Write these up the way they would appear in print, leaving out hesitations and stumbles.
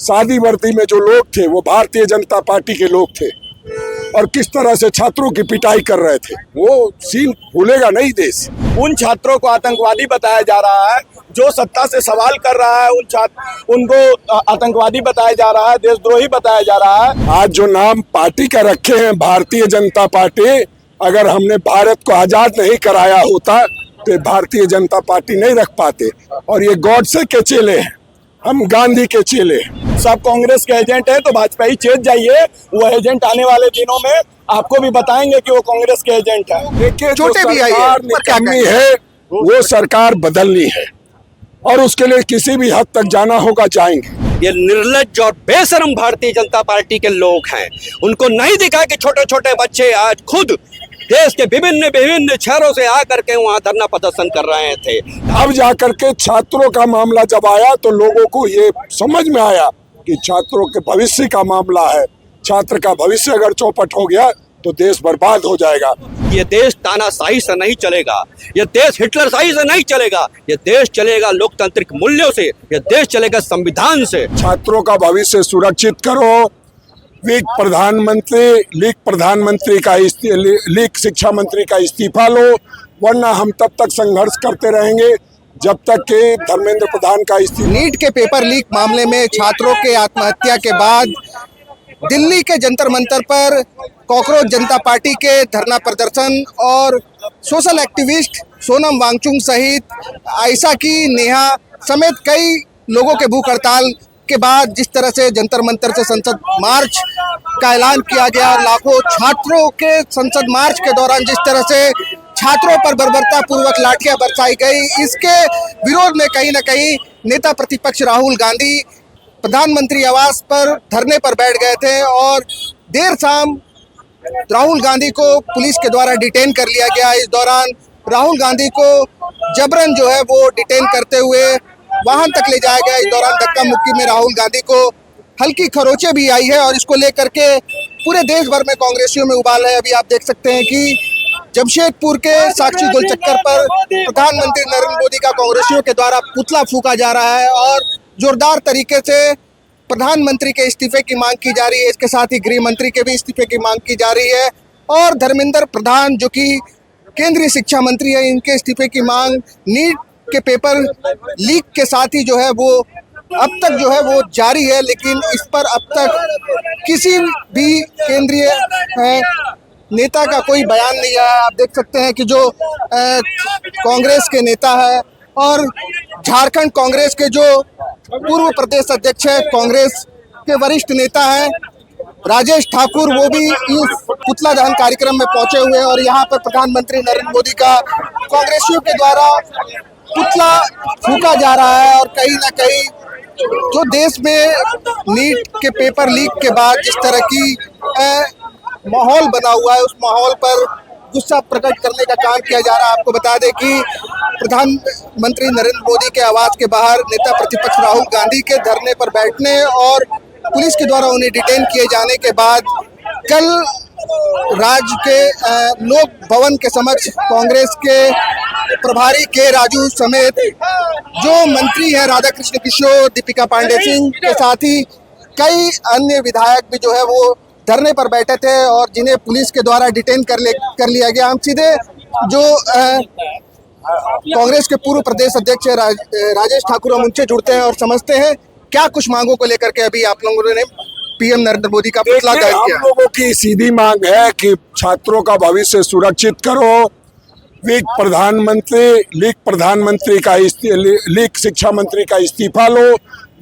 सादी वर्दी में जो लोग थे वो भारतीय जनता पार्टी के लोग थे और किस तरह से छात्रों की पिटाई कर रहे थे, वो सीन भूलेगा नहीं देश। उन छात्रों को आतंकवादी बताया जा रहा है, जो सत्ता से सवाल कर रहा है उनको आतंकवादी बताया जा रहा है, देशद्रोही बताया जा रहा है। आज जो नाम पार्टी का रखे हैं भारतीय जनता पार्टी, अगर हमने भारत को आजाद नहीं कराया होता तो भारतीय जनता पार्टी नहीं रख पाते। और ये गॉडसे के चेले हैं, हम गांधी के चेले हैं। सब कांग्रेस के एजेंट हैं तो भाजपा ही चेत जाइए, वो एजेंट आने वाले दिनों में आपको भी बताएंगे कि वो कांग्रेस के एजेंट हैं। देखिए, छोटे भी आई है, पर क्या निकम्मी है, वो सरकार बदलनी है और उसके लिए किसी भी हद तक जाना होगा, जाएंगे। ये निर्लज्ज और बेशरम भारतीय जनता पार्टी के लोग हैं। उनको नहीं दिखा कि छोटे छोटे बच्चे आज खुद देश के विभिन्न शहरों से आकर के वहाँ धरना प्रदर्शन कर रहे थे। अब जाकर के छात्रों का मामला जब आया तो लोगों को ये समझ में आया कि छात्रों के भविष्य का मामला है। छात्र का भविष्य अगर चौपट हो गया तो देश बर्बाद हो जाएगा। ये देश तानाशाही से नहीं चलेगा, ये देश हिटलरशाही से नहीं चलेगा, ये देश चलेगा लोकतांत्रिक मूल्यों से, ये देश चलेगा संविधान से। छात्रों का भविष्य सुरक्षित करो। लीग शिक्षा मंत्री का इस्तीफा लो, वरना हम तब तक संघर्ष करते रहेंगे जब तक कि धर्मेंद्र प्रधान का इस्तीफा। नीट के पेपर लीक मामले में छात्रों के आत्महत्या के बाद दिल्ली के जंतर मंतर पर कॉकरोच जनता पार्टी के धरना प्रदर्शन और सोशल एक्टिविस्ट सोनम वांगचुक सहित आयशा की नेहा समेत कई लोगों के भूख हड़ताल के बाद जिस तरह से जंतर मंतर से संसद मार्च का ऐलान किया गया, लाखों छात्रों के संसद मार्च के दौरान जिस तरह से छात्रों पर बर्बरता पूर्वक लाठियां बरसाई गई, इसके विरोध में कहीं न कहीं नेता प्रतिपक्ष राहुल गांधी प्रधानमंत्री आवास पर धरने पर बैठ गए थे और देर शाम राहुल गांधी को पुलिस के द्वारा डिटेन कर लिया गया। इस दौरान राहुल गांधी को जबरन जो है वो डिटेन करते हुए वाहन तक ले जाया गया। इस दौरान धक्का मुक्की में राहुल गांधी को हल्की खरोंचें भी आई है और इसको लेकर के पूरे देश भर में कांग्रेसियों में उबाल है। अभी आप देख सकते हैं कि जमशेदपुर के साक्षी गोलचक्कर पर प्रधानमंत्री नरेंद्र मोदी का कांग्रेसियों के द्वारा पुतला फूंका जा रहा है और जोरदार तरीके से प्रधानमंत्री के इस्तीफे की मांग की जा रही है। इसके साथ ही गृह मंत्री के भी इस्तीफे की मांग की जा रही है और धर्मेंद्र प्रधान जो कि केंद्रीय शिक्षा मंत्री है, इनके इस्तीफे की मांग नीट के पेपर लीक के साथ ही जो है वो अब तक जो है वो जारी है। लेकिन इस पर अब तक किसी भी केंद्रीय नेता का कोई बयान नहीं आया। आप देख सकते हैं कि जो कांग्रेस के नेता है और झारखंड कांग्रेस के जो पूर्व प्रदेश अध्यक्ष है, कांग्रेस के वरिष्ठ नेता हैं राजेश ठाकुर, वो भी इस पुतला दहन कार्यक्रम में पहुंचे हुए हैं और यहाँ पर प्रधानमंत्री नरेंद्र मोदी का कांग्रेसियों के द्वारा पुतला फूंका जा रहा है। और कहीं ना कहीं जो देश में नीट के पेपर लीक के बाद जिस तरह की माहौल बना हुआ है, उस माहौल पर गुस्सा प्रकट करने का काम किया जा रहा है। आपको बता दें कि प्रधानमंत्री नरेंद्र मोदी के आवास के बाहर नेता प्रतिपक्ष राहुल गांधी के धरने पर बैठने और पुलिस के द्वारा उन्हें डिटेन किए जाने के बाद कल राज्य के लोक भवन के समक्ष कांग्रेस के प्रभारी के राजू समेत जो मंत्री हैं राधाकृष्ण किशोर, दीपिका पांडे सिंह के साथ ही कई अन्य विधायक भी जो है वो धरने पर बैठे थे और जिन्हें पुलिस के द्वारा डिटेन कर लिया गया। हम सीधे जो कांग्रेस के पूर्व प्रदेश अध्यक्ष राजेश ठाकुर, हम उनसे जुड़ते हैं और समझते हैं क्या कुछ मांगों को लेकर के अभी आप लोगों ने पीएम नरेंद्र मोदी का पुतला दहन किया। हम लोगों की सीधी मांग है कि छात्रों का भविष्य सुरक्षित करो। लीग शिक्षा मंत्री का इस्तीफा लो,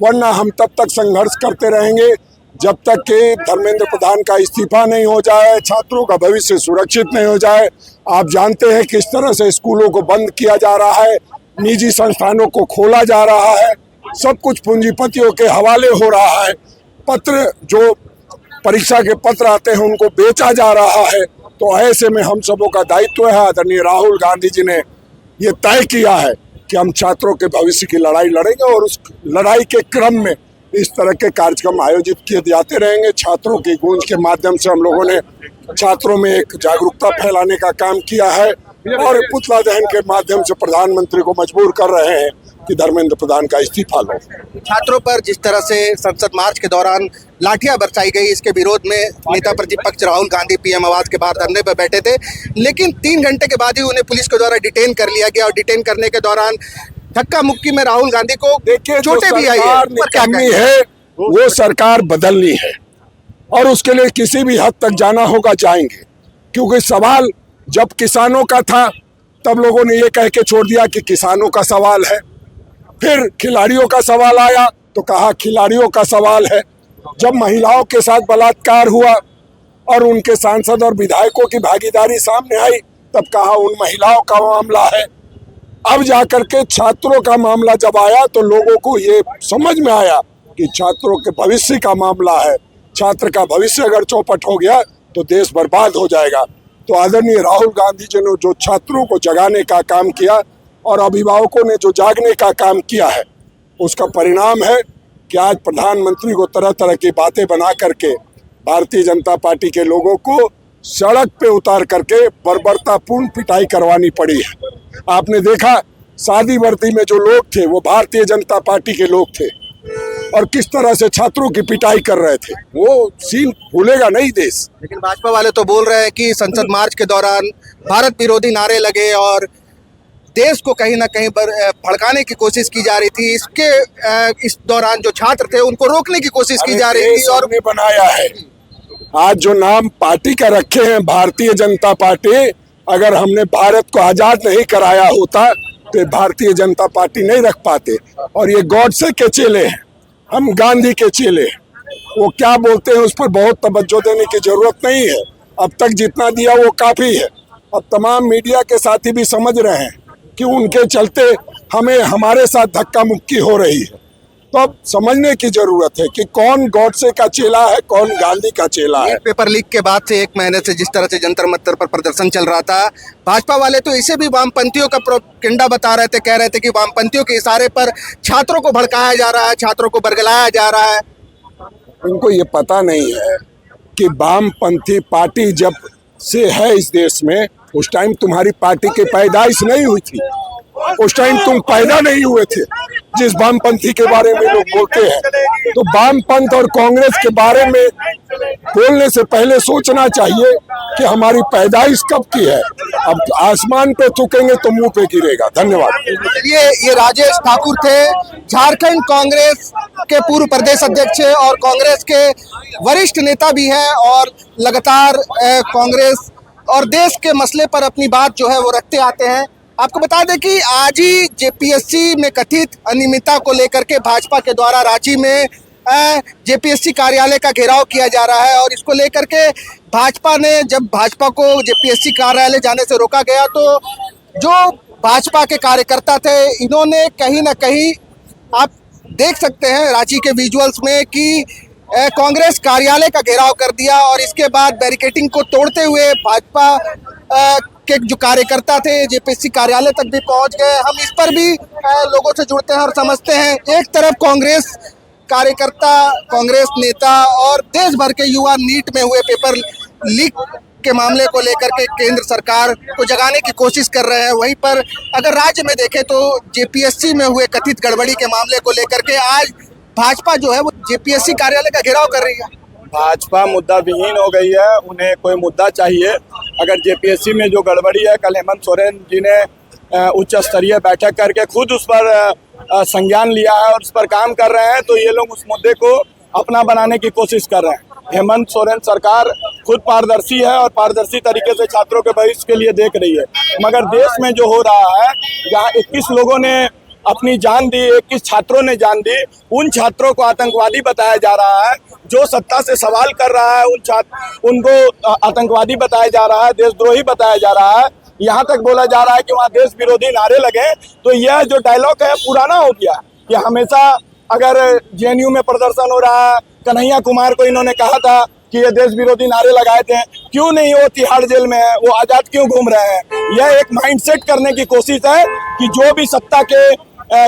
वरना हम तब तक संघर्ष करते रहेंगे जब तक कि धर्मेंद्र प्रधान का इस्तीफा नहीं हो जाए, छात्रों का भविष्य सुरक्षित नहीं हो जाए। आप जानते हैं किस तरह से स्कूलों को बंद किया जा रहा है, निजी संस्थानों को खोला जा रहा है, सब कुछ पूंजीपतियों के हवाले हो रहा है। पत्र जो परीक्षा के पत्र आते हैं उनको बेचा जा रहा है। तो ऐसे में हम सबों का दायित्व है, आदरणीय राहुल गांधी जी ने ये तय किया है कि हम छात्रों के भविष्य की लड़ाई लड़ेंगे और उस लड़ाई के क्रम में इस तरह के कार्यक्रम आयोजित किए जाते रहेंगे। छात्रों की गूंज के माध्यम से हम लोगों ने छात्रों में एक जागरूकता फैलाने का काम किया है और पुतला दहन के माध्यम से प्रधानमंत्री को मजबूर कर रहे हैं कि धर्मेंद्र प्रधान का इस्तीफा लो। छात्रों पर जिस तरह से संसद मार्च के दौरान लाठियां बरसाई गई, इसके विरोध में नेता प्रतिपक्ष राहुल गांधी पीएम आवास के बाहर धरने पर बैठे थे, लेकिन 3 घंटे के बाद ही उन्हें पुलिस के द्वारा डिटेन कर लिया गया और डिटेन करने के दौरान धक्का मुक्की में राहुल गांधी को देखिए, चोटें भी आई है। पर क्या निकम्मी कहें? है, वो सरकार बदलनी है और उसके लिए किसी भी हद तक जाना होगा, जाएंगे। क्योंकि सवाल जब किसानों का था तब लोगों ने ये कह के छोड़ दिया कि किसानों का सवाल है, फिर खिलाड़ियों का सवाल आया तो कहा खिलाड़ियों का सवाल है। जब महिलाओं के साथ बलात्कार हुआ और उनके सांसद और विधायकों की भागीदारी सामने आई तब कहा उन महिलाओं का मामला है। अब जाकर के छात्रों का मामला जब आया तो लोगों को ये समझ में आया कि छात्रों के भविष्य का मामला है। छात्र का भविष्य अगर चौपट हो गया तो देश बर्बाद हो जाएगा। तो आदरणीय राहुल गांधी जी ने जो छात्रों को जगाने का काम किया और अभिभावकों ने जो जागने का काम किया है, उसका परिणाम है कि आज प्रधानमंत्री को तरह तरह की बातें बना करके भारतीय जनता पार्टी के लोगों को सड़क पे उतार करके बर्बरतापूर्ण पिटाई करवानी पड़ी है। आपने देखा शादी वर्दी में जो लोग थे वो भारतीय जनता पार्टी के लोग थे और किस तरह से छात्रों की पिटाई कर रहे थे। वो सीन भूलेगा नहीं देश। लेकिन भाजपा वाले तो बोल रहे हैं कि संसद मार्च के दौरान भारत विरोधी नारे लगे और देश को कहीं ना कहीं भड़काने की कोशिश की जा रही थी। इस दौरान जो छात्र थे उनको रोकने की कोशिश की जा रही थी और बनाया है। आज जो नाम पार्टी का रखे हैं भारतीय जनता पार्टी, अगर हमने भारत को आजाद नहीं कराया होता तो भारतीय जनता पार्टी नहीं रख पाते। और ये गॉडसे के चेले हैं, हम गांधी के चेले हैं। वो क्या बोलते हैं उस पर बहुत तवज्जो देने की जरूरत नहीं है। अब तक जितना दिया वो काफी है। अब तमाम मीडिया के साथी भी समझ रहे हैं कि उनके चलते हमें हमारे साथ धक्का मुक्की हो रही है। तो अब समझने की जरूरत है कि कौन गॉडसे का चेला है, कौन गांधी का चेला है। पेपर लीक के बाद से 1 महीने से जिस तरह से जंतर मंतर पर प्रदर्शन चल रहा था, भाजपा वाले तो इसे भी वामपंथियों का प्रोपेगेंडा बता रहे थे, कह रहे थे कि वामपंथियों के इशारे पर छात्रों को भड़काया जा रहा है, छात्रों को बरगलाया जा रहा है। उनको ये पता नहीं है कि वामपंथी पार्टी जब से है इस देश में, उस टाइम तुम्हारी पार्टी की पैदाइश नहीं हुई थी। उस टाइम तुम पैदा नहीं हुए थे जिस वामपंथी के बारे में लोग बोलते हैं। तो वामपंथ और कांग्रेस के बारे में बोलने से पहले सोचना चाहिए कि हमारी पैदाइश कब की है। अब आसमान पे थूकेंगे तो मुंह पे गिरेगा। धन्यवाद। ये राजेश ठाकुर थे, झारखंड कांग्रेस के पूर्व प्रदेश अध्यक्ष और कांग्रेस के वरिष्ठ नेता भी हैं और लगातार कांग्रेस और देश के मसले पर अपनी बात जो है वो रखते आते हैं। आपको बता दें कि आज ही जेपीएससी में कथित अनियमितता को लेकर के भाजपा के द्वारा रांची में जेपीएससी कार्यालय का घेराव किया जा रहा है और इसको लेकर के भाजपा ने, जब भाजपा को जेपीएससी कार्यालय जाने से रोका गया तो जो भाजपा के कार्यकर्ता थे, इन्होंने कहीं ना कहीं, आप देख सकते हैं रांची के विजुअल्स में, कि कांग्रेस कार्यालय का घेराव कर दिया और इसके बाद बैरिकेडिंग को तोड़ते हुए भाजपा के जो कार्यकर्ता थे जेपीएससी कार्यालय तक भी पहुंच गए। हम इस पर भी लोगों से जुड़ते हैं और समझते हैं। एक तरफ कांग्रेस कार्यकर्ता, कांग्रेस नेता और देश भर के युवा नीट में हुए पेपर लीक के मामले को लेकर के केंद्र सरकार को जगाने की कोशिश कर रहे हैं, वहीं पर अगर राज्य में देखें तो जेपीएससी में हुए कथित गड़बड़ी के मामले को लेकर के आज भाजपा जो है वो जेपीएससी कार्यालय का घेराव कर रही है। भाजपा मुद्दा विहीन हो गई है, उन्हें कोई मुद्दा चाहिए। अगर जेपीएससी में जो गड़बड़ी है, कल हेमंत सोरेन जी ने उच्च स्तरीय बैठक करके खुद उस पर संज्ञान लिया है और उस पर काम कर रहे हैं, तो ये लोग उस मुद्दे को अपना बनाने की कोशिश कर रहे हैं। हेमंत सोरेन सरकार खुद पारदर्शी है और पारदर्शी तरीके से छात्रों के भविष्य के लिए देख रही है, मगर देश में जो हो रहा है, जहाँ 21 लोगों ने अपनी जान दी, 21 छात्रों ने जान दी, उन छात्रों को आतंकवादी बताया जा रहा है। जो सत्ता से सवाल कर रहा है उनको आतंकवादी बताया जा रहा है, देशद्रोही बताया जा रहा है। यहाँ तक बोला जा रहा है कि वहाँ देश विरोधी नारे लगे। तो यह जो डायलॉग है पुराना हो गया। कि हमेशा अगर जेएनयू में प्रदर्शन हो रहा है, कन्हैया कुमार को इन्होंने कहा था कि ये देश विरोधी नारे लगाए थे, क्यों नहीं वो तिहाड़ जेल में है, वो आजाद क्यों घूम रहे हैं। यह एक माइंडसेट करने की कोशिश है कि जो भी सत्ता के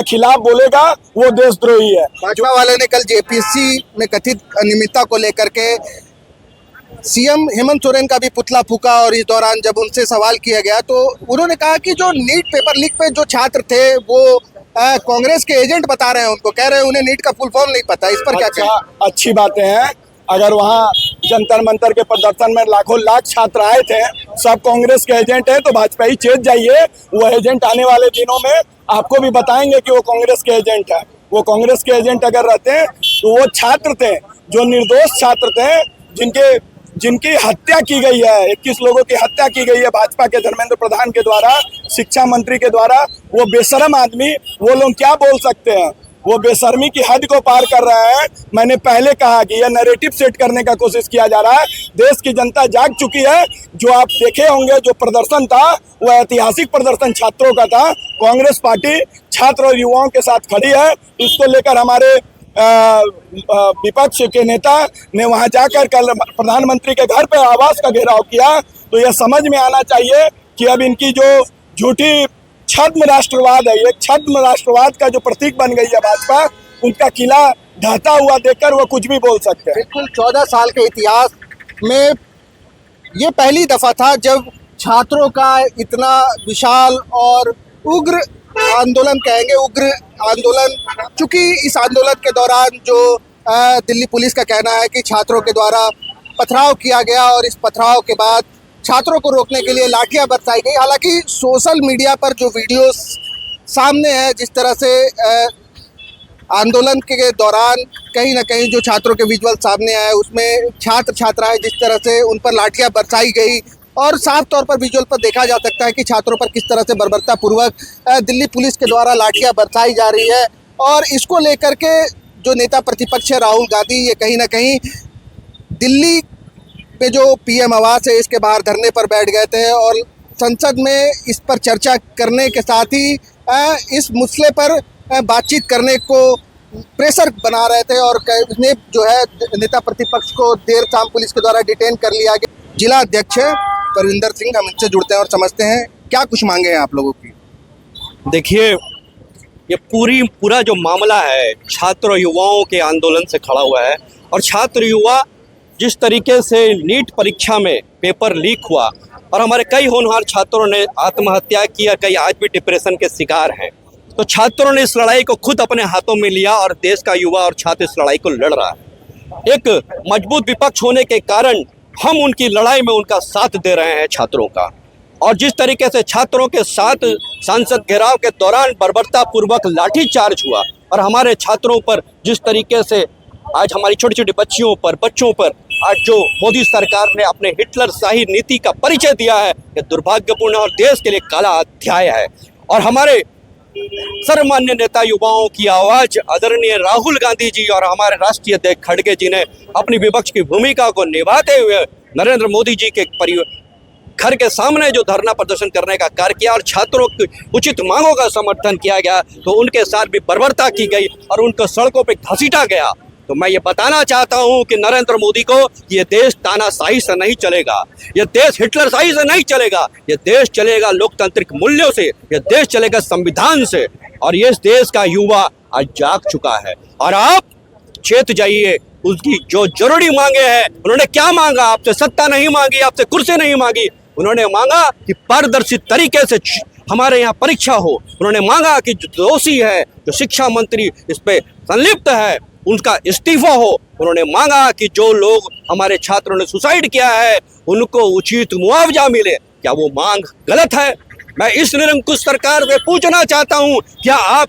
खिलाफ बोलेगा वो देशद्रोही है। भाजपा वाले ने कल जेपीएससी में कथित अनियमितता को लेकर के सीएम हेमंत सोरेन का भी पुतला फूका और इस दौरान जब उनसे सवाल किया गया तो उन्होंने कहा कि जो नीट पेपर लीक पे जो छात्र थे वो कांग्रेस के एजेंट बता रहे हैं उनको, कह रहे हैं उन्हें नीट का फुल फॉर्म नहीं पता। इस पर क्या अच्छा, कहें? अच्छी बातें हैं। अगर वहाँ जंतर मंतर के प्रदर्शन में लाखों लाख छात्र आए थे, सब कांग्रेस के एजेंट हैं, तो भाजपा ही चेत जाइए। वो एजेंट आने वाले दिनों में आपको भी बताएंगे कि वो कांग्रेस के एजेंट है। वो कांग्रेस के एजेंट अगर रहते हैं तो वो छात्र थे जो निर्दोष छात्र थे, जिनकी हत्या की गई है, 21 लोगों की हत्या की गई है भाजपा के धर्मेंद्र प्रधान के द्वारा, शिक्षा मंत्री के द्वारा। वो बेशरम आदमी, वो लोग क्या बोल सकते हैं? वो बेशर्मी की हद को पार कर रहा है। मैंने पहले कहा कि यह नैरेटिव सेट करने का कोशिश किया जा रहा है। देश की जनता जाग चुकी है। जो आप देखे होंगे, जो प्रदर्शन था वह ऐतिहासिक प्रदर्शन छात्रों का था। कांग्रेस पार्टी छात्र और युवाओं के साथ खड़ी है। इसको लेकर हमारे विपक्ष के नेता ने वहां जाकर कल प्रधानमंत्री के घर पे आवास का घेराव किया। तो यह समझ में आना चाहिए कि अब इनकी जो झूठी छद्म राष्ट्रवाद है, ये छद्म राष्ट्रवाद का जो प्रतीक बन गई है भाजपा, उनका किला ढहता हुआ देखकर वो कुछ भी बोल सकते हैं। बिल्कुल 14 साल के इतिहास में ये पहली दफा था जब छात्रों का इतना विशाल और उग्र आंदोलन, कहेंगे उग्र आंदोलन, चूंकि इस आंदोलन के दौरान जो दिल्ली पुलिस का कहना है कि छात्रों के द्वारा पथराव किया गया और इस पथराव के बाद छात्रों को रोकने के लिए लाठियां बरसाई गई। हालांकि सोशल मीडिया पर जो वीडियोस सामने है, जिस तरह से आंदोलन के दौरान कहीं ना कहीं जो छात्रों के विजुअल सामने आए, उसमें छात्र छात्राएं जिस तरह से उन पर लाठियां बरसाई गई और साफ तौर पर विजुअल पर देखा जा सकता है कि छात्रों पर किस तरह से बर्बरतापूर्वक दिल्ली पुलिस के द्वारा लाठियां बरसाई जा रही है। और इसको लेकर के जो नेता प्रतिपक्ष है राहुल गांधी, ये कहीं ना कहीं दिल्ली पे जो पीएम आवास है इसके बाहर धरने पर बैठ गए थे और संसद में इस पर चर्चा करने के साथ ही इस मसले पर बातचीत करने को प्रेशर बना रहे थे। और उसने जो है नेता प्रतिपक्ष को देर शाम पुलिस के द्वारा डिटेन कर लिया गया। जिला अध्यक्ष परविंदर सिंह, हम इनसे जुड़ते हैं और समझते हैं क्या कुछ मांगे हैं आप लोगों की। देखिए, ये पूरा जो मामला है छात्र युवाओं के आंदोलन से खड़ा हुआ है। और छात्र युवा जिस तरीके से नीट परीक्षा में पेपर लीक हुआ और हमारे कई होनहार छात्रों ने आत्महत्या किया, कई आज भी डिप्रेशन के शिकार हैं, तो छात्रों ने इस लड़ाई को खुद अपने हाथों में लिया और देश का युवा और छात्र इस लड़ाई को लड़ रहा है। एक मजबूत विपक्ष होने के कारण हम उनकी लड़ाई में उनका साथ दे रहे हैं छात्रों का। और जिस तरीके से छात्रों के साथ संसद घेराव के दौरान बर्बरतापूर्वक लाठीचार्ज हुआ और हमारे छात्रों पर जिस तरीके से आज हमारी छोटी छोटी बच्चों पर आज जो मोदी सरकार ने अपने हिटलर शाही नीति का परिचय दिया है, ये दुर्भाग्यपूर्ण और देश के लिए काला अध्याय है। और हमारे सर्वमान्य नेता युवाओं की आवाज आदरणीय राहुल गांधी जी और हमारे राष्ट्रीय अध्यक्ष खड़गे जी ने अपनी विपक्ष की भूमिका को निभाते हुए नरेंद्र मोदी जी के घर के सामने जो धरना प्रदर्शन करने का कार्य किया और छात्रों की उचित मांगों का समर्थन किया गया, तो उनके साथ भी बर्बरता की गई और उनको सड़कों पर घसीटा गया। तो मैं ये बताना चाहता हूं कि नरेंद्र मोदी को ये देश तानाशाही से नहीं चलेगा, ये देश हिटलरशाही से नहीं चलेगा, ये देश चलेगा लोकतांत्रिक मूल्यों से, ये देश चलेगा संविधान से। और ये देश का युवा आज जाग चुका है और आप चेत जाइए। उसकी जो जरूरी मांगे हैं, उन्होंने क्या मांगा? आपसे सत्ता नहीं मांगी, आपसे कुर्सी नहीं मांगी, उन्होंने मांगा कि पारदर्शी तरीके से हमारे यहाँ परीक्षा हो। उन्होंने मांगा कि जो दोषी है, जो शिक्षा मंत्री इस पे संलिप्त है, उनका इस्तीफा हो। उन्होंने मांगा कि जो लोग हमारे छात्रों ने सुसाइड किया है उनको उचित मुआवजा मिले। क्या वो मांग गलत है? मैं इस निरंकुश सरकार से पूछना चाहता हूं, क्या आप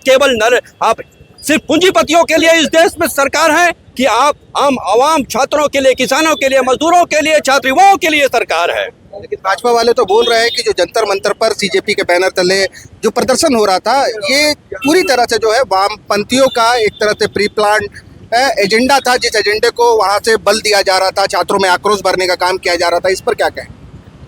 आप सिर्फ पूंजीपतियों के लिए इस देश में सरकार है कि आप आम आवाम, छात्रों के लिए, किसानों के लिए, मजदूरों के लिए, छात्र युवाओं के लिए सरकार है? लेकिन भाजपा वाले तो बोल रहे हैं कि जो जंतर मंतर पर सीजेपी के बैनर तले जो प्रदर्शन हो रहा था, ये पूरी तरह से जो है वामपंथियों का एक तरह से प्री प्लान एजेंडा था, जिस एजेंडे को वहां से बल दिया जा रहा था, छात्रों में आक्रोश भरने का काम किया जा रहा था। इस पर क्या कहें?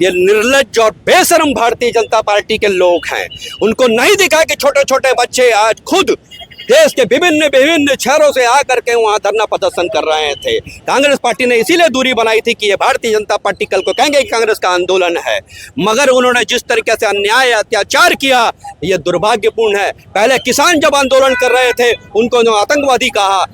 ये निर्लज्ज और बेशरम भारतीय जनता पार्टी के लोग हैं। उनको नहीं दिखा कि छोटे छोटे बच्चे आज खुद देश के विभिन्न शहरों से आकर के वहां धरना प्रदर्शन कर रहे थे। कांग्रेस पार्टी ने इसीलिए दूरी बनाई थी कि ये भारतीय जनता पार्टी कल को कहेंगे कि कांग्रेस का आंदोलन है, मगर उन्होंने जिस तरीके से अन्याय अत्याचार किया, ये दुर्भाग्यपूर्ण है। पहले किसान जब आंदोलन कर रहे थे उनको आतंकवादी कहा,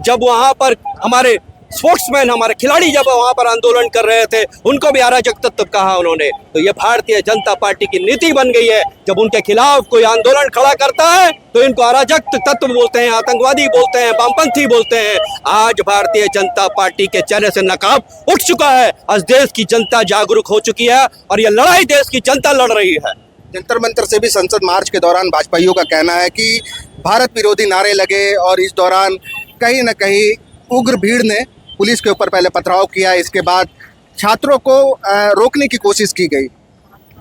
जब वहां पर हमारे स्पोर्ट्समैन, हमारे खिलाड़ी जब वहां पर आंदोलन कर रहे थे उनको भी अराजक तत्व कहा उन्होंने। तो ये भारतीय जनता पार्टी की नीति बन गई है, जब उनके खिलाफ कोई आंदोलन खड़ा करता है तो इनको अराजक तत्व बोलते हैं, आतंकवादी बोलते हैं, वामपंथी बोलते हैं। आज भारतीय जनता पार्टी के चेहरे से नकाब उठ चुका है। आज देश की जनता जागरूक हो चुकी है और ये लड़ाई देश की जनता लड़ रही है। जंतर मंतर से भी संसद मार्च के दौरान भाजपाइयों का कहना है कि भारत विरोधी नारे लगे और इस दौरान कहीं न कहीं उग्र भीड़ ने पुलिस के ऊपर पहले पथराव किया, इसके बाद छात्रों को रोकने की कोशिश की गई।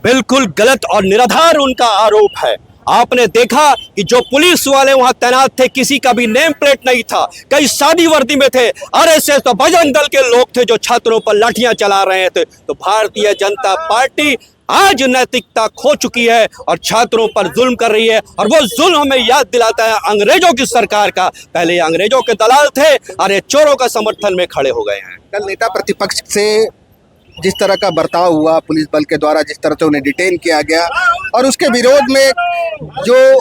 बिल्कुल गलत और निराधार उनका आरोप है। आपने देखा कि जो पुलिस वाले वहां तैनात थे किसी का भी नेम प्लेट नहीं था, कई सादी वर्दी में थे, आरएसएस तो बजरंग दल के लोग थे जो छात्रों पर लाठियां चला रहे थे। तो भारतीय जनता पार्टी आज नैतिकता खो चुकी है और छात्रों पर जुल्म कर रही है, और वो जुल्म हमें याद दिलाता है अंग्रेजों की सरकार का। पहले ये अंग्रेजों के दलाल थे और ये चोरों का समर्थन में खड़े हो गए हैं। कल नेता प्रतिपक्ष से जिस तरह का बर्ताव हुआ पुलिस बल के द्वारा, जिस तरह से उन्हें डिटेन किया गया, और उसके विरोध में जो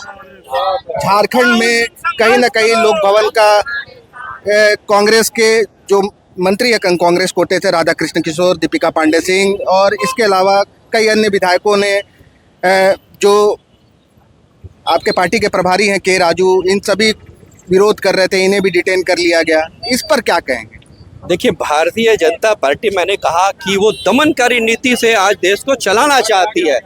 झारखंड में कहीं ना कहीं लोक भवन का कांग्रेस के जो मंत्री है कांग्रेस कोटे से राधाकृष्ण किशोर, दीपिका पांडे सिंह और इसके अलावा कई अन्य विधायकों ने जो आपके पार्टी के प्रभारी हैं के राजू, इन सभी विरोध कर रहे थे, इन्हें भी डिटेन कर लिया गया। इस पर क्या कहेंगे? देखिए, भारतीय जनता पार्टी, मैंने कहा कि वो दमनकारी नीति से आज देश को चलाना चाहती है।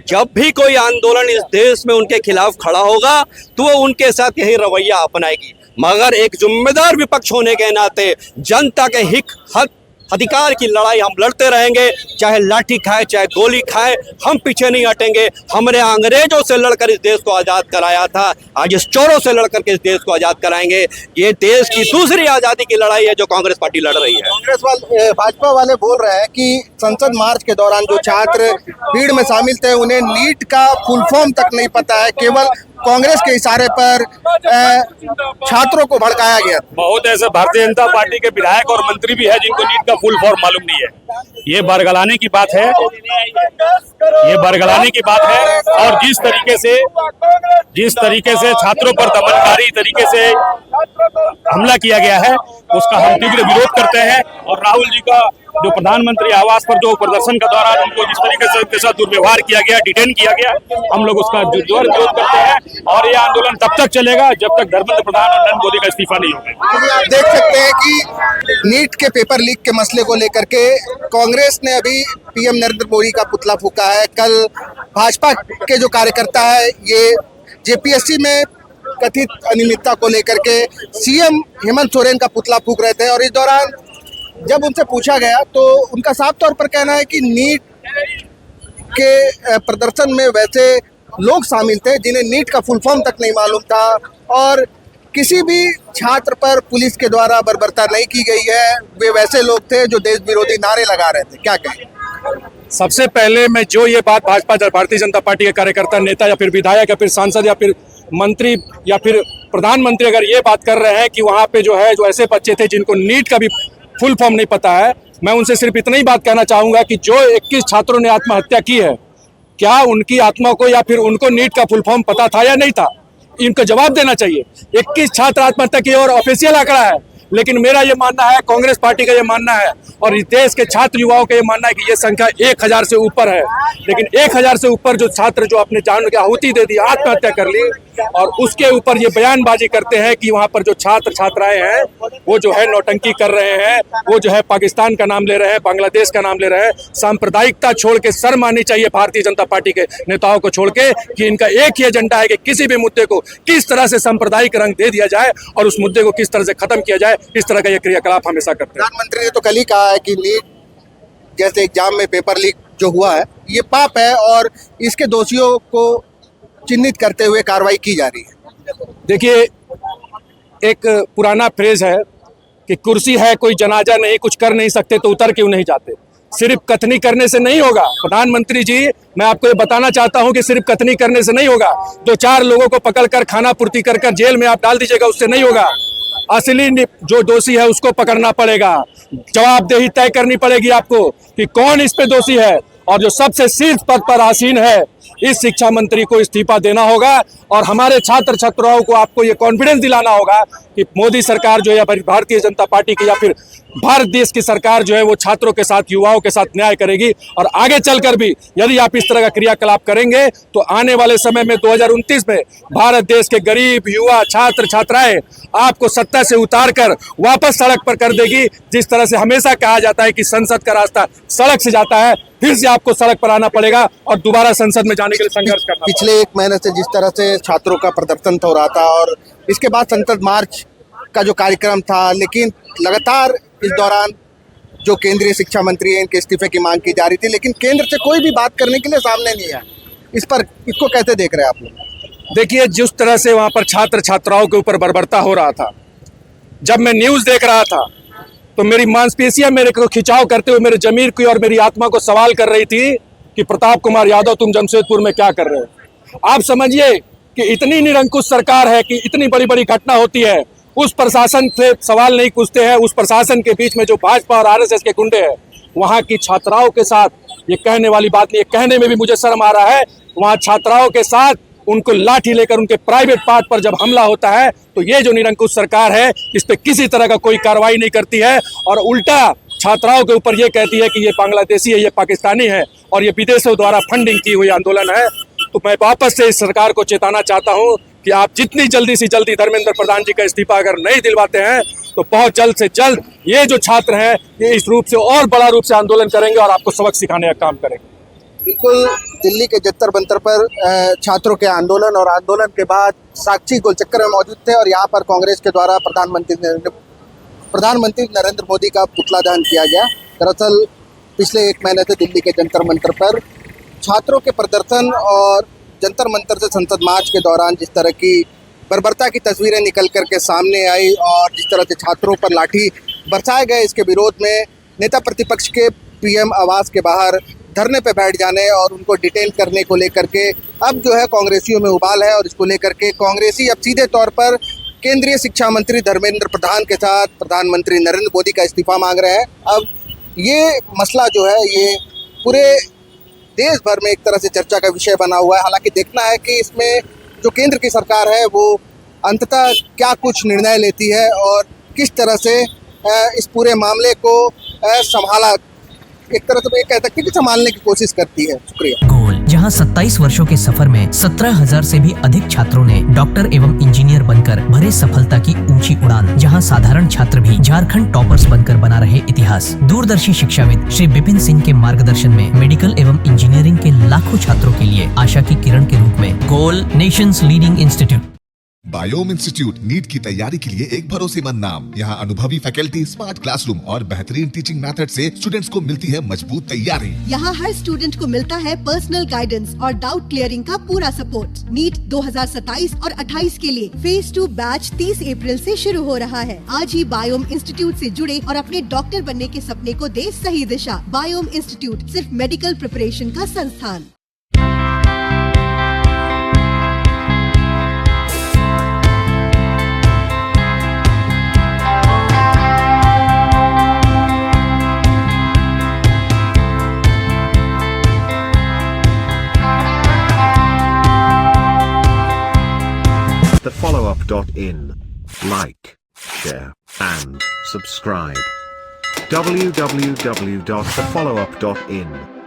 जब भी कोई आंदोलन इस देश में उनके खिलाफ खड़ा होगा तो वो उनके साथ यही रवैया अपनाएगी। मगर एक जिम्मेदार विपक्ष होने के नाते जनता के हक अधिकार की लड़ाई हम लड़ते रहेंगे, चाहे लाठी खाए चाहे गोली खाए, हम पीछे नहीं हटेंगे। हमने अंग्रेजों से लड़कर इस देश को आज़ाद कराया था, आज इस चोरों से लड़कर के इस देश को आज़ाद कराएंगे। ये देश की दूसरी आज़ादी की लड़ाई है जो कांग्रेस पार्टी लड़ रही है। कांग्रेस वाले, भाजपा वाले बोल रहे हैं कि संसद मार्च के दौरान जो छात्र भीड़ में शामिल थे उन्हें नीट का फुल फॉर्म तक नहीं पता है, केवल कांग्रेस के इशारे पर छात्रों को भड़काया गया। बहुत ऐसे भारतीय जनता पार्टी के विधायक और मंत्री भी है जिनको नीट का फुल फॉर्म मालूम नहीं है। ये बरगलाने की बात है, ये बरगलाने की बात है। और जिस तरीके से छात्रों पर दमनकारी तरीके से हमला किया गया है उसका हम तीव्र विरोध करते हैं। और राहुल जी का जो प्रधानमंत्री आवास पर जो प्रदर्शन के दौरान उनको जिस तरीके से उनके साथ दुर्व्यवहार किया गया, डिटेन किया गया, हम लोग उसका जोर विरोध करते हैं। और ये आंदोलन तब तक चलेगा जब तक धर्मेंद्र प्रधान और नरेंद्र मोदी का इस्तीफा नहीं होगा। आप देख सकते हैं कि नीट के पेपर लीक के मसले को लेकर के कांग्रेस ने अभी पीएम नरेंद्र मोदी का पुतला फूंका है। कल भाजपा के जो कार्यकर्ता है ये जेपीएससी में कथित अनियमितता को लेकर के सीएम हेमंत सोरेन का पुतला फूंक रहे थे, और इस दौरान जब उनसे पूछा गया तो उनका साफ तौर पर कहना है कि नीट के प्रदर्शन में वैसे लोग शामिल थे जिन्हें नीट का फुल फॉर्म तक नहीं मालूम था, और किसी भी छात्र पर पुलिस के द्वारा बर्बरता नहीं की गई है। वे वैसे लोग थे जो देश विरोधी नारे लगा रहे थे। क्या कहें? सबसे पहले मैं जो ये बात भारतीय जनता पार्टी के कार्यकर्ता, नेता या फिर विधायक या फिर सांसद या फिर मंत्री या फिर प्रधानमंत्री अगर ये बात कर रहे हैं कि वहाँ पे जो है जो ऐसे बच्चे थे जिनको नीट का भी फुल फॉर्म नहीं पता है, मैं उनसे सिर्फ इतना ही बात कहना चाहूँगा कि जो 21 छात्रों ने आत्महत्या की है, क्या उनकी आत्मा को या फिर उनको नीट का फुल फॉर्म पता था या नहीं था? इनको जवाब देना चाहिए। 21 छात्र आत्महत्या की और ऑफिशियल आंकड़ा है, लेकिन मेरा ये मानना है, कांग्रेस पार्टी का ये मानना है और इस देश के छात्र युवाओं का ये मानना है कि ये संख्या 1000 से ऊपर है। लेकिन 1000 से ऊपर जो छात्र जो अपने जान की आहुति दे दी, आत्महत्या कर ली, और उसके ऊपर ये बयानबाजी करते हैं कि वहाँ पर जो छात्र छात्राएं हैं वो जो है नौटंकी कर रहे हैं, वो जो है पाकिस्तान का नाम ले रहे हैं, बांग्लादेश का नाम ले रहे हैं। सांप्रदायिकता छोड़ के शर्म आनी चाहिए भारतीय जनता पार्टी के नेताओं को छोड़ के कि इनका एक ही एजेंडा है कि किसी भी मुद्दे को किस तरह से सांप्रदायिक रंग दे दिया जाए और उस मुद्दे को किस तरह से खत्म किया जाए। इस तरह का ये क्रियाकलाप हमेशा करते हैं। प्रधानमंत्री ने तो कल ही कहा है कि नीट जैसे एग्जाम में पेपर लीक जो हुआ है ये पाप है और इसके दोषियों को चिन्हित करते हुए कार्रवाई की जा रही है। देखिए, एक पुराना फ्रेज है कि कुर्सी है कोई जनाजा नहीं, कुछ कर नहीं सकते तो उतर क्यों नहीं जाते। सिर्फ कथनी करने से नहीं होगा। प्रधानमंत्री जी, मैं आपको ये बताना चाहता हूं कि सिर्फ कथनी करने से नहीं होगा। 2-4 लोगों को पकड़कर खाना पूर्ति कर जेल में आप डाल दीजिएगा, उससे नहीं होगा। असली जो दोषी है उसको पकड़ना पड़ेगा, जवाबदेही तय करनी पड़ेगी आपको कि कौन इस पे दोषी है। और जो सबसे शीर्ष पद पर आसीन है इस शिक्षा मंत्री को इस्तीफा देना होगा और हमारे छात्र छात्राओं को आपको ये कॉन्फिडेंस दिलाना होगा कि मोदी सरकार जो है या फिर भारतीय जनता पार्टी की या फिर भारत देश की सरकार जो है वो छात्रों के साथ, युवाओं के साथ न्याय करेगी। और आगे चलकर भी यदि आप इस तरह का क्रियाकलाप करेंगे तो आने वाले समय में 2029 में भारत देश के गरीब युवा छात्र छात्राएं आपको सत्ता से उतार कर वापस सड़क पर कर देगी। जिस तरह से हमेशा कहा जाता है कि संसद का रास्ता सड़क से जाता है, फिर से आपको सड़क पर आना पड़ेगा और दोबारा संसद में जाने के लिए संघर्ष करना पड़ेगा। पिछले 1 महीने से जिस तरह से छात्रों का प्रदर्शन हो रहा था और इसके बाद संसद मार्च का जो कार्यक्रम था, लेकिन लगातार इस दौरान जो केंद्रीय शिक्षा मंत्री हैं इनके इस्तीफे की मांग की जा रही थी, लेकिन केंद्र से कोई भी बात करने के लिए सामने नहीं आया। इस पर इसको कैसे देख रहे हैं आप लोग? देखिए, जिस तरह से वहां पर छात्र छात्राओं के ऊपर बर्बरता हो रहा था, जब मैं न्यूज देख रहा था तो मेरी मांसपेशियां मेरे को खिंचाव करते हुए मेरे जमीर की और मेरी आत्मा को सवाल कर रही थी कि प्रताप कुमार यादव, तुम जमशेदपुर में क्या कर रहे हो? आप समझिए कि इतनी निरंकुश सरकार है कि इतनी बड़ी बड़ी घटना होती है, उस प्रशासन से सवाल नहीं पूछते हैं। उस प्रशासन के बीच में जो भाजपा और आरएसएस के गुंडे हैं, वहां की छात्राओं के साथ ये कहने वाली बात नहीं है, कहने में भी मुझे शर्म आ रहा है। वहां छात्राओं के साथ उनको लाठी लेकर उनके प्राइवेट पार्ट पर जब हमला होता है तो ये जो निरंकुश सरकार है इस पे किसी तरह का कोई कार्रवाई नहीं करती है और उल्टा छात्राओं के ऊपर ये कहती है कि ये बांग्लादेशी है, ये पाकिस्तानी है और ये विदेशों द्वारा फंडिंग की हुई आंदोलन है। तो मैं वापस से इस सरकार को चेताना चाहता हूं कि आप जितनी जल्दी से जल्दी धर्मेंद्र प्रधान जी का इस्तीफा अगर नहीं दिलवाते हैं तो बहुत जल्द से जल्द ये जो छात्र हैं ये इस रूप से और बड़ा रूप से आंदोलन करेंगे और आपको सबक सिखाने का काम करेंगे। बिल्कुल, दिल्ली के जंतर मंतर पर छात्रों के आंदोलन और आंदोलन के बाद साक्षी गोलचक्कर में मौजूद थे और यहाँ पर कांग्रेस के द्वारा प्रधानमंत्री नरेंद्र मोदी का पुतला दहन किया गया। दरअसल पिछले 1 महीने से दिल्ली के जंतर मंतर पर छात्रों के प्रदर्शन और जंतर मंतर से संसद मार्च के दौरान जिस तरह की बर्बरता की तस्वीरें निकल कर के सामने आई और जिस तरह से छात्रों पर लाठी बरसाए गए, इसके विरोध में नेता प्रतिपक्ष के पीएम आवास के बाहर धरने पे बैठ जाने और उनको डिटेन करने को लेकर के अब जो है कांग्रेसियों में उबाल है और इसको लेकर के कांग्रेसी अब सीधे तौर पर केंद्रीय शिक्षा मंत्री धर्मेंद्र प्रधान के साथ प्रधानमंत्री नरेंद्र मोदी का इस्तीफा मांग रहे हैं। अब ये मसला जो है ये पूरे देश भर में एक तरह से चर्चा का विषय बना हुआ है। हालांकि देखना है कि इसमें जो केंद्र की सरकार है वो अंततः क्या कुछ निर्णय लेती है और किस तरह से इस पूरे मामले को संभाला, एक तरह से कह सकते हैं कि संभालने की कोशिश करती है। शुक्रिया। गोल, जहां 27 वर्षों के सफर में 17,000 से भी अधिक छात्रों ने डॉक्टर एवं इंजीनियर बनकर भरे सफलता की ऊंची उड़ान, जहां साधारण छात्र भी झारखंड टॉपर्स बनकर बना रहे इतिहास। दूरदर्शी शिक्षाविद श्री विपिन सिंह के मार्गदर्शन में मेडिकल एवं इंजीनियरिंग के लाखों छात्रों के लिए आशा की किरण के रूप में गोल, nation's leading institute. Biome institute NEET की तैयारी के लिए एक भरोसेमंद नाम। यहाँ अनुभवी फैकल्टी, स्मार्ट क्लासरूम और बेहतरीन टीचिंग मेथड से स्टूडेंट्स को मिलती है मजबूत तैयारी। यहाँ हर स्टूडेंट को मिलता है पर्सनल गाइडेंस और डाउट क्लियरिंग का पूरा सपोर्ट। नीट 2027 और 28 के लिए फेज 2 बैच 30 अप्रैल से शुरू हो रहा है। आज ही बायोम इंस्टीट्यूट से जुड़े और अपने डॉक्टर बनने के सपने को दे सही दिशा। बायोम इंस्टीट्यूट सिर्फ मेडिकल प्रिपरेशन का संस्थान। TheFollowUp.in. Like, share, and subscribe. www.thefollowup.in